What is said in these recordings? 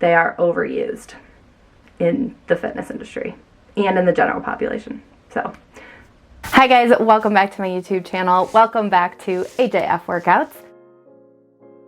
they are overused in the fitness industry and in the general population. So, hi guys, welcome back to my YouTube channel. Welcome back to AJF Workouts.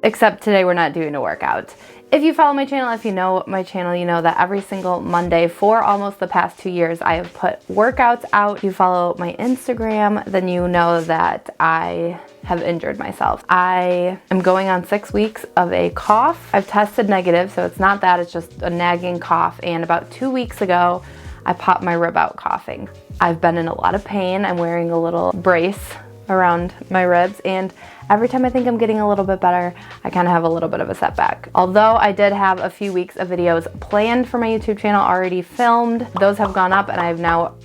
Except today we're not doing a workout. If you follow my channel, if you know my channel, you know that every single Monday for almost the past 2 years, I have put workouts out. If you follow my Instagram, then you know that I have injured myself. I am going on 6 weeks of a cough. I've tested negative, so it's not that, it's just a nagging cough. And about 2 weeks ago, I popped my rib out coughing. I've been in a lot of pain. I'm wearing a little brace around my ribs, and every time I think I'm getting a little bit better, I kind of have a little bit of a setback. Although I did have a few weeks of videos planned for my YouTube channel already filmed, those have gone up and I've now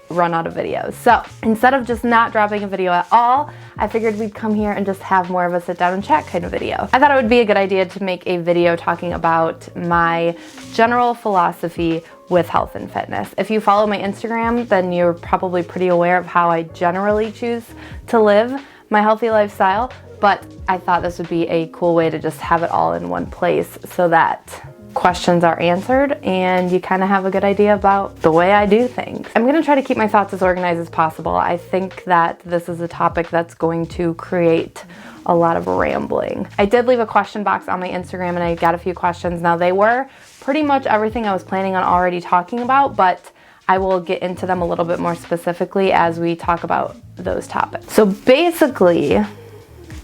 run out of videos. So instead of just not dropping a video at all, I figured we'd come here and just have more of a sit down and chat kind of video. I thought it would be a good idea to make a video talking about my general philosophy with health and fitness. If you follow my Instagram, then you're probably pretty aware of how I generally choose to live my healthy lifestyle, but I thought this would be a cool way to just have it all in one place so that questions are answered and you kind of have a good idea about the way I do things. I'm going to try to keep my thoughts as organized as possible. I think that this is a topic that's going to create a lot of rambling. I did leave a question box on my Instagram and I got a few questions. Now they were pretty much everything I was planning on already talking about, but I will get into them a little bit more specifically as we talk about those topics. So basically,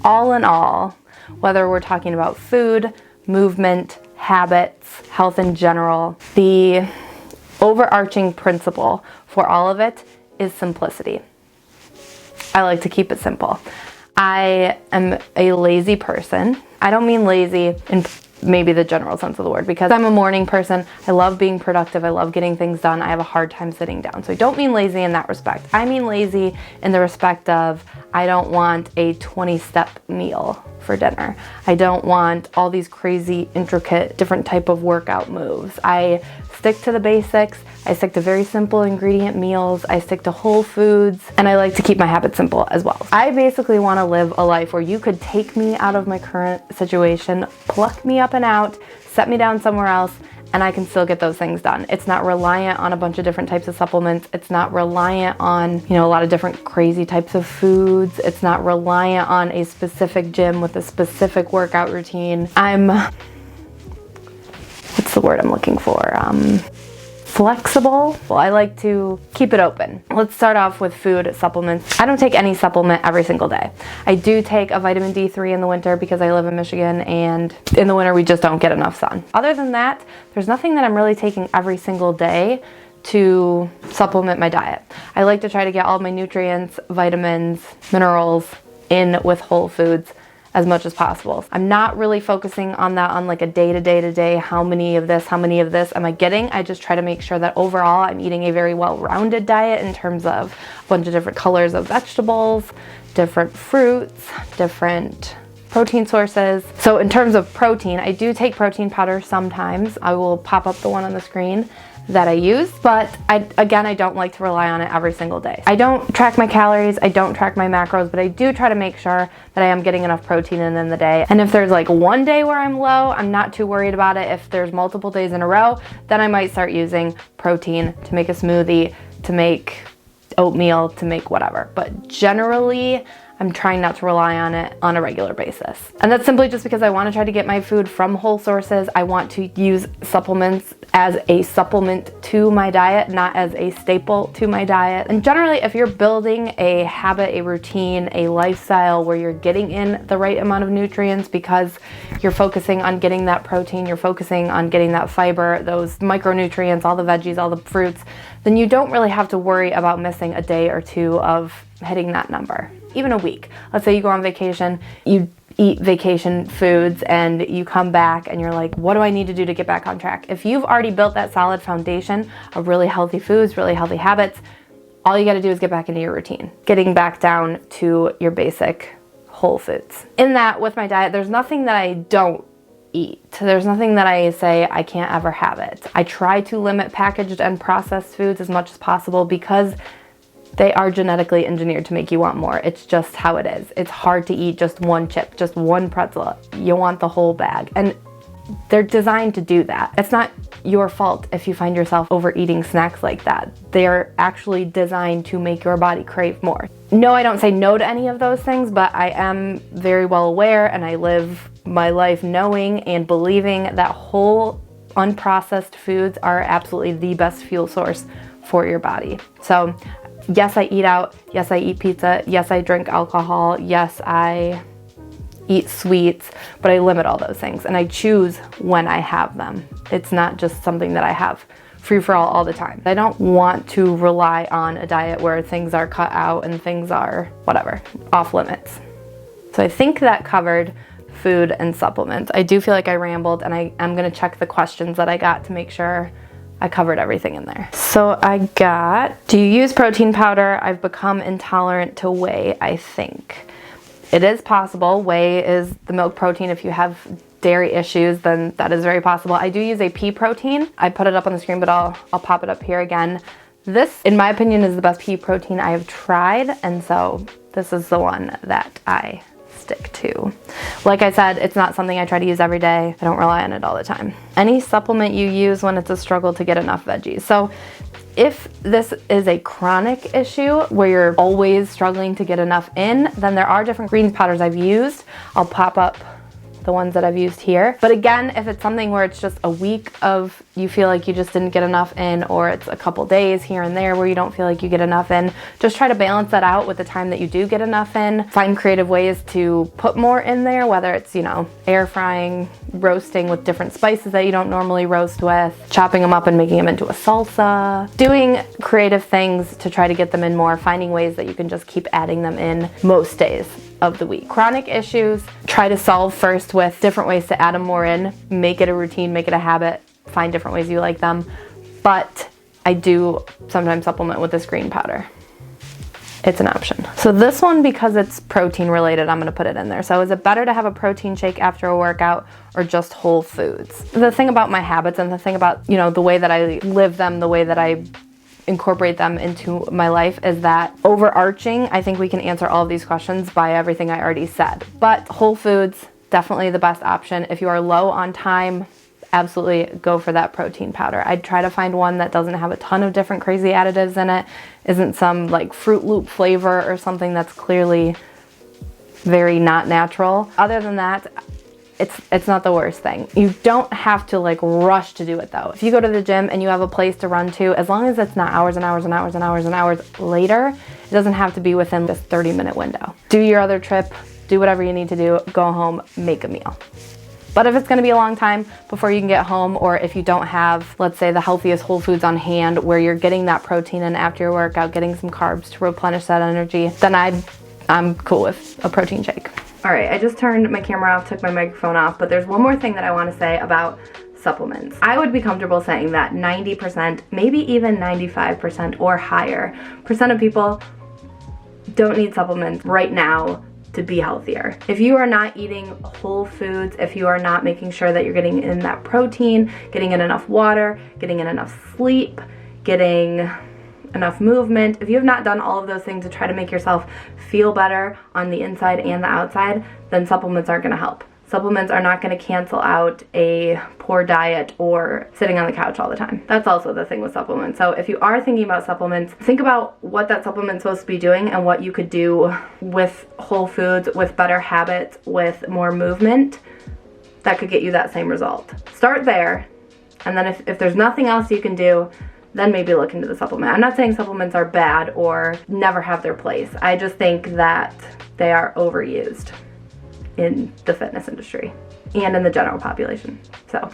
all in all, whether we're talking about food, movement, habits, health in general, the overarching principle for all of it is simplicity. I like to keep it simple. I am a lazy person. I don't mean lazy in maybe the general sense of the word, because I'm a morning person. I love being productive. I love getting things done. I have a hard time sitting down. So I don't mean lazy in that respect. I mean lazy in the respect of I don't want a 20-step meal for dinner. I don't want all these crazy, intricate, different type of workout moves. I stick to the basics. I stick to very simple ingredient meals. I stick to whole foods, and I like to keep my habits simple as well. I basically want to live a life where you could take me out of my current situation, pluck me up and out, set me down somewhere else, and I can still get those things done. It's not reliant on a bunch of different types of supplements. It's not reliant on, a lot of different crazy types of foods. It's not reliant on a specific gym with a specific workout routine. What's the word I'm looking for? Flexible. Well, I like to keep it open. Let's start off with food supplements. I don't take any supplement every single day. I do take a vitamin D3 in the winter because I live in Michigan, and in the winter we just don't get enough sun. Other than that, there's nothing that I'm really taking every single day to supplement my diet. I like to try to get all my nutrients, vitamins, minerals in with whole foods as much as possible. I'm not really focusing on that on like a day-to-day, how many of this am I getting? I just try to make sure that overall I'm eating a very well-rounded diet in terms of a bunch of different colors of vegetables, different fruits, different protein sources. So in terms of protein, I do take protein powder sometimes. I will pop up the one on the screen that I use, but I don't like to rely on it every single day. I don't track my calories, I don't track my macros, but I do try to make sure that I am getting enough protein in the day. And if there's like one day where I'm low, I'm not too worried about it. If there's multiple days in a row, then I might start using protein to make a smoothie, to make oatmeal, to make whatever. But generally, I'm trying not to rely on it on a regular basis. And that's simply just because I want to try to get my food from whole sources. I want to use supplements as a supplement to my diet, not as a staple to my diet. And generally, if you're building a habit, a routine, a lifestyle where you're getting in the right amount of nutrients because you're focusing on getting that protein, you're focusing on getting that fiber, those micronutrients, all the veggies, all the fruits, then you don't really have to worry about missing a day or two of hitting that number. Even a week. Let's say you go on vacation, you eat vacation foods, and you come back and you're like, what do I need to do to get back on track? If you've already built that solid foundation of really healthy foods, really healthy habits, all you got to do is get back into your routine. Getting back down to your basic whole foods. In that, with my diet, there's nothing that I don't eat. There's nothing that I say I can't ever have it. I try to limit packaged and processed foods as much as possible because they are genetically engineered to make you want more. It's just how it is. It's hard to eat just one chip, just one pretzel. You want the whole bag. And they're designed to do that. It's not your fault if you find yourself overeating snacks like that. They're actually designed to make your body crave more. No, I don't say no to any of those things, but I am very well aware, and I live my life knowing and believing that whole unprocessed foods are absolutely the best fuel source for your body. So yes, I eat out. Yes, I eat pizza. Yes, I drink alcohol. Yes, I eat sweets, but I limit all those things and I choose when I have them. It's not just something that I have free for all the time. I don't want to rely on a diet where things are cut out and things are whatever, off limits. So I think that covered food and supplements. I do feel like I rambled, and I'm gonna check the questions that I got to make sure I covered everything in there. So I got, do you use protein powder? I've become intolerant to whey, I think. It is possible. Whey is the milk protein. If you have dairy issues, then that is very possible. I do use a pea protein. I put it up on the screen, but I'll pop it up here again. This, in my opinion, is the best pea protein I have tried, and so this is the one that I stick to. Like I said, it's not something I try to use every day. I don't rely on it all the time. Any supplement you use when it's a struggle to get enough veggies. So if this is a chronic issue where you're always struggling to get enough in, then there are different greens powders I've used. I'll pop up the ones that I've used here. But again, if it's something where it's just a week of you feel like you just didn't get enough in, or it's a couple days here and there where you don't feel like you get enough in, just try to balance that out with the time that you do get enough in. Find creative ways to put more in there, whether it's, you know, air frying, roasting with different spices that you don't normally roast with, chopping them up and making them into a salsa, doing creative things to try to get them in more, finding ways that you can just keep adding them in most days of the week. Chronic issues, try to solve first with different ways to add them more in, make it a routine, make it a habit, find different ways you like them. But I do sometimes supplement with this green powder. It's an option. So this one, because it's protein related, I'm gonna put it in there. So is it better to have a protein shake after a workout or just whole foods? The thing about my habits and the thing about, you know, the way that I live them, the way that I incorporate them into my life is that overarching, I think we can answer all of these questions by everything I already said. But whole foods, definitely the best option. If you are low on time, absolutely go for that protein powder. I'd try to find one that doesn't have a ton of different crazy additives in it, isn't some like Fruit Loop flavor or something that's clearly very not natural. Other than that, it's not the worst thing. You don't have to like rush to do it though. If you go to the gym and you have a place to run to, as long as it's not hours and hours and hours and hours and hours later, it doesn't have to be within this 30-minute window. Do your other trip, do whatever you need to do, go home, make a meal. But if it's gonna be a long time before you can get home, or if you don't have, let's say, the healthiest whole foods on hand where you're getting that protein in after your workout, getting some carbs to replenish that energy, then I'm cool with a protein shake. All right, I just turned my camera off, took my microphone off, but there's one more thing that I want to say about supplements. I would be comfortable saying that 90%, maybe even 95% or higher percent of people don't need supplements right now to be healthier. If you are not eating whole foods, if you are not making sure that you're getting in that protein, getting in enough water, getting in enough sleep, getting enough movement, if you have not done all of those things to try to make yourself feel better on the inside and the outside, then supplements aren't going to help. Supplements are not going to cancel out a poor diet or sitting on the couch all the time. That's also the thing with supplements. So if you are thinking about supplements, think about what that supplement's supposed to be doing and what you could do with whole foods, with better habits, with more movement that could get you that same result. Start there, and then if there's nothing else you can do, then maybe look into the supplement. I'm not saying supplements are bad or never have their place. I just think that they are overused in the fitness industry and in the general population. So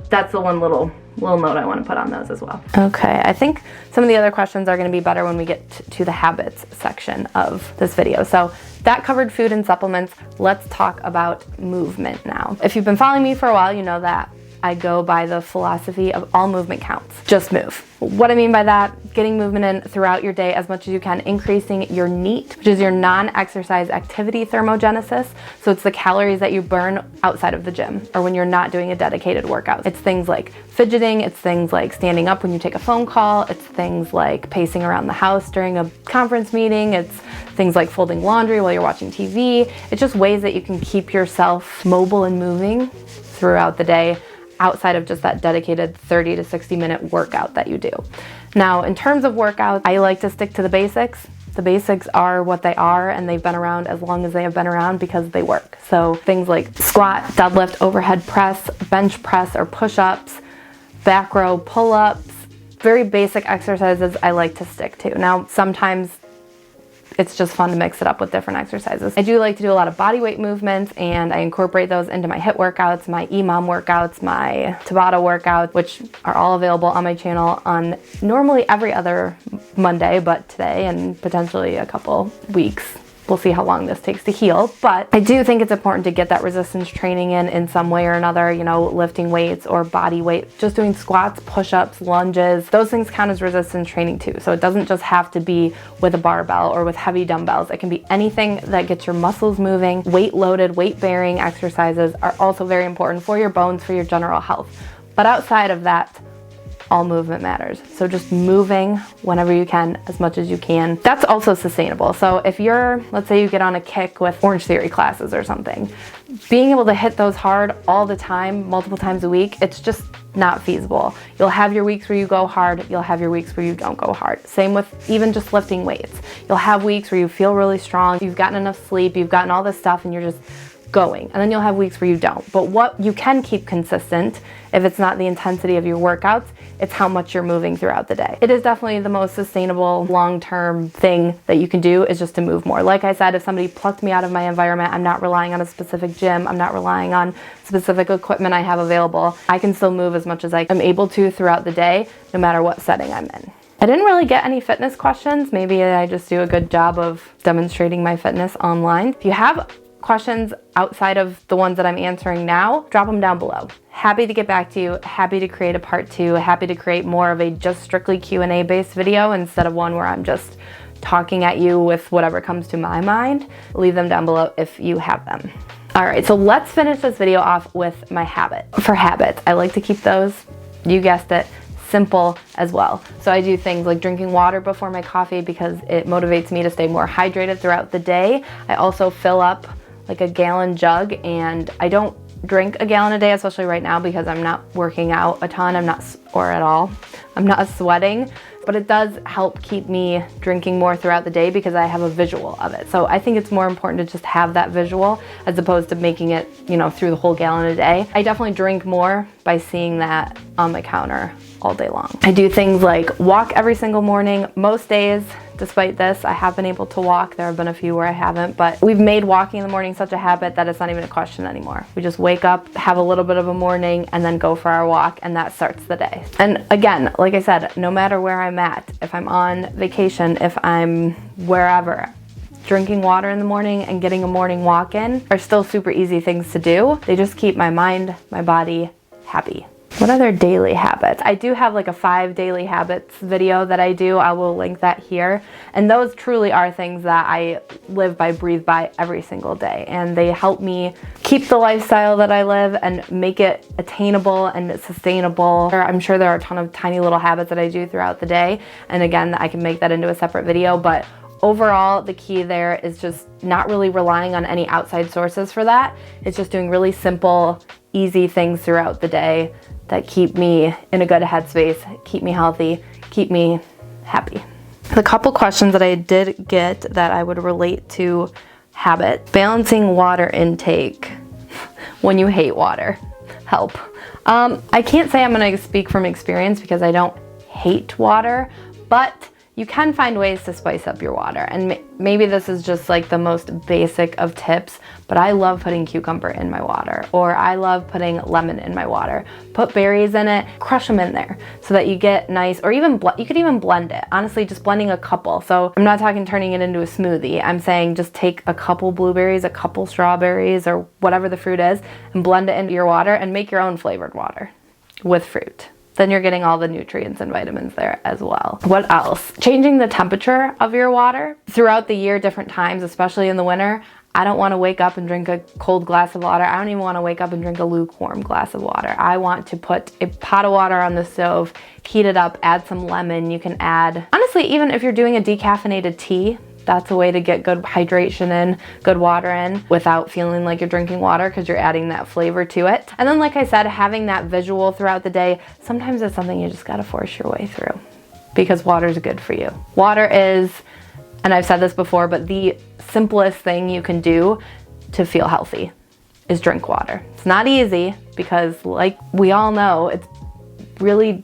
that's the one little note I want to put on those as well. Okay, I think some of the other questions are going to be better when we get to the habits section of this video. So that covered food and supplements. Let's talk about movement now. If you've been following me for a while, you know that I go by the philosophy of all movement counts. Just move. What I mean by that, getting movement in throughout your day as much as you can, increasing your NEAT, which is your non-exercise activity thermogenesis. So it's the calories that you burn outside of the gym or when you're not doing a dedicated workout. It's things like fidgeting, it's things like standing up when you take a phone call, it's things like pacing around the house during a conference meeting, it's things like folding laundry while you're watching TV. It's just ways that you can keep yourself mobile and moving throughout the day outside of just that dedicated 30 to 60 minute workout that you do. Now, in terms of workouts, I like to stick to the basics. The basics are what they are, and they've been around as long as they have been around because they work. So things like squat, deadlift, overhead press, bench press or push-ups, back row pull-ups, very basic exercises I like to stick to. Now, sometimes it's just fun to mix it up with different exercises. I do like to do a lot of body weight movements, and I incorporate those into my HIIT workouts, my EMOM workouts, my Tabata workouts, which are all available on my channel on normally every other Monday, but today and potentially a couple weeks. We'll see how long this takes to heal, but I do think it's important to get that resistance training in some way or another, you know, lifting weights or body weight, just doing squats, push-ups, lunges. Those things count as resistance training too. So it doesn't just have to be with a barbell or with heavy dumbbells. It can be anything that gets your muscles moving. Weight-loaded, weight-bearing exercises are also very important for your bones, for your general health. But outside of that, all movement matters. So just moving whenever you can, as much as you can. That's also sustainable. So if let's say you get on a kick with Orange Theory classes or something, being able to hit those hard all the time, multiple times a week, it's just not feasible. You'll have your weeks where you go hard, you'll have your weeks where you don't go hard. Same with even just lifting weights. You'll have weeks where you feel really strong, you've gotten enough sleep, you've gotten all this stuff, and you're just going. And then you'll have weeks where you don't. But what you can keep consistent, if it's not the intensity of your workouts, it's how much you're moving throughout the day. It is definitely the most sustainable long-term thing that you can do, is just to move more. Like I said, if somebody plucked me out of my environment, I'm not relying on a specific gym, I'm not relying on specific equipment I have available. I can still move as much as I am able to throughout the day, no matter what setting I'm in. I didn't really get any fitness questions. Maybe I just do a good job of demonstrating my fitness online. If you have questions outside of the ones that I'm answering now, drop them down below. Happy to get back to you, happy to create a part 2, happy to create more of a just strictly Q&A based video instead of one where I'm just talking at you with whatever comes to my mind. Leave them down below if you have them. All right, so let's finish this video off with my habit. For habits, I like to keep those, you guessed it, simple as well. So I do things like drinking water before my coffee because it motivates me to stay more hydrated throughout the day. I also fill up like a gallon jug, and I don't drink a gallon a day, especially right now because I'm not working out a ton, I'm not sweating, but it does help keep me drinking more throughout the day because I have a visual of it. So I think it's more important to just have that visual as opposed to making it, you know, through the whole gallon a day. I definitely drink more by seeing that on my counter all day long. I do things like walk every single morning. Most days, despite this, I have been able to walk. There have been a few where I haven't, but we've made walking in the morning such a habit that it's not even a question anymore. We just wake up, have a little bit of a morning, and then go for our walk, and that starts the day. And again, like I said, no matter where I'm at, if I'm on vacation, if I'm wherever, drinking water in the morning and getting a morning walk in are still super easy things to do. They just keep my mind, my body happy. What other daily habits? I do have like a 5 daily habits video that I do. I will link that here. And those truly are things that I live by, breathe by every single day. And they help me keep the lifestyle that I live and make it attainable and sustainable. I'm sure there are a ton of tiny little habits that I do throughout the day. And again, I can make that into a separate video, but overall, the key there is just not really relying on any outside sources for that. It's just doing really simple, easy things throughout the day that keep me in a good headspace, keep me healthy, keep me happy. The couple questions that I did get that I would relate to habit: balancing water intake when you hate water. Help. I can't say I'm gonna speak from experience because I don't hate water, but you can find ways to spice up your water. And maybe this is just like the most basic of tips, but I love putting cucumber in my water, or I love putting lemon in my water. Put berries in it, crush them in there so that you get nice, or even you could even blend it. Honestly, just blending a couple. So I'm not talking turning it into a smoothie. I'm saying just take a couple blueberries, a couple strawberries, or whatever the fruit is, and blend it into your water and make your own flavored water with fruit. Then you're getting all the nutrients and vitamins there as well. What else? Changing the temperature of your water throughout the year, different times, especially in the winter. I don't want to wake up and drink a cold glass of water. I don't even want to wake up and drink a lukewarm glass of water. I want to put a pot of water on the stove, heat it up, add some lemon. You can add, honestly, even if you're doing a decaffeinated tea, That's a way to get good hydration in, good water in, without feeling like you're drinking water because you're adding that flavor to it. And then, like I said, having that visual throughout the day, sometimes it's something you just gotta force your way through because water's good for you. Water is, and I've said this before, but the simplest thing you can do to feel healthy is drink water. It's not easy because, like we all know, it's really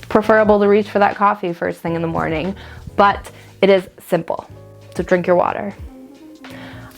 preferable to reach for that coffee first thing in the morning, but it is simple. So drink your water.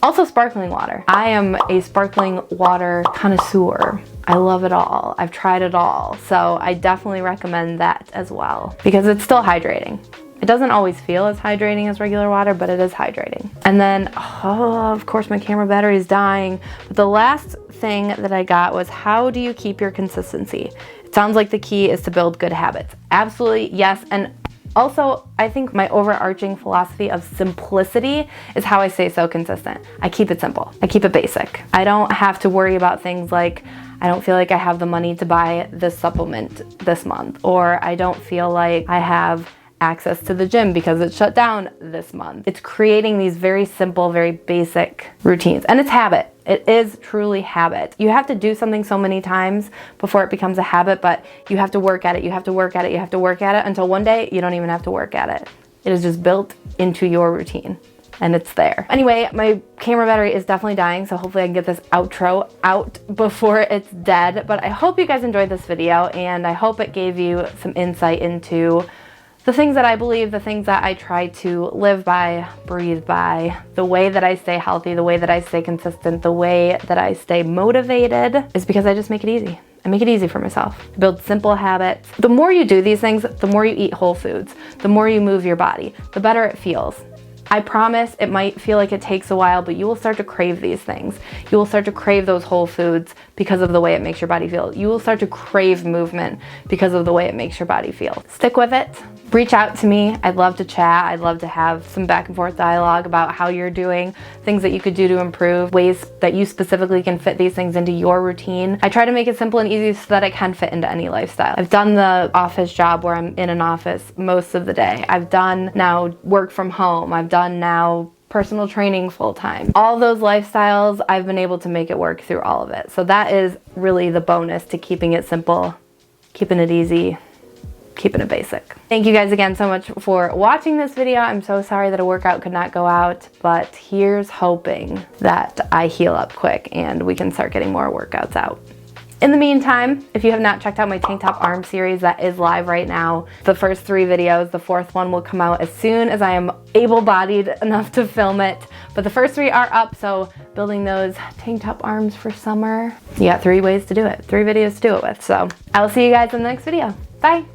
Also, sparkling water. I am a sparkling water connoisseur. I love it all. I've tried it all. So I definitely recommend that as well because it's still hydrating. It doesn't always feel as hydrating as regular water, but it is hydrating. And then, of course, my camera battery is dying. But the last thing that I got was, how do you keep your consistency? It sounds like the key is to build good habits. Absolutely, yes. And also, I think my overarching philosophy of simplicity is how I stay so consistent. I keep it simple. I keep it basic. I don't have to worry about things like, I don't feel like I have the money to buy this supplement this month, or I don't feel like I have access to the gym because it's shut down this month. It's creating these very simple, very basic routines. And it's habit. It is truly habit. You have to do something so many times before it becomes a habit, but you have to work at it. You have to work at it. You have to work at it until one day you don't even have to work at it. It is just built into your routine and it's there. Anyway, my camera battery is definitely dying, so hopefully I can get this outro out before it's dead. But I hope you guys enjoyed this video and I hope it gave you some insight into the things that I believe, the things that I try to live by, breathe by, the way that I stay healthy, the way that I stay consistent, the way that I stay motivated is because I just make it easy. I make it easy for myself. I build simple habits. The more you do these things, the more you eat whole foods, the more you move your body, the better it feels. I promise it might feel like it takes a while, but you will start to crave these things. You will start to crave those whole foods because of the way it makes your body feel. You will start to crave movement because of the way it makes your body feel. Stick with it. Reach out to me. I'd love to chat. I'd love to have some back and forth dialogue about how you're doing, things that you could do to improve, ways that you specifically can fit these things into your routine. I try to make it simple and easy so that it can fit into any lifestyle. I've done the office job where I'm in an office most of the day. I've done now work from home. I've done now personal training full-time. All those lifestyles, I've been able to make it work through all of it. So that is really the bonus to keeping it simple, keeping it easy, keeping it basic. Thank you guys again so much for watching this video. I'm so sorry that a workout could not go out, but here's hoping that I heal up quick and we can start getting more workouts out. In the meantime, if you have not checked out my tank top arm series that is live right now, the first 3 videos, the 4th one will come out as soon as I am able-bodied enough to film it. But the first 3 are up, so building those tank top arms for summer. You got 3 ways to do it, 3 videos to do it with. So I will see you guys in the next video. Bye.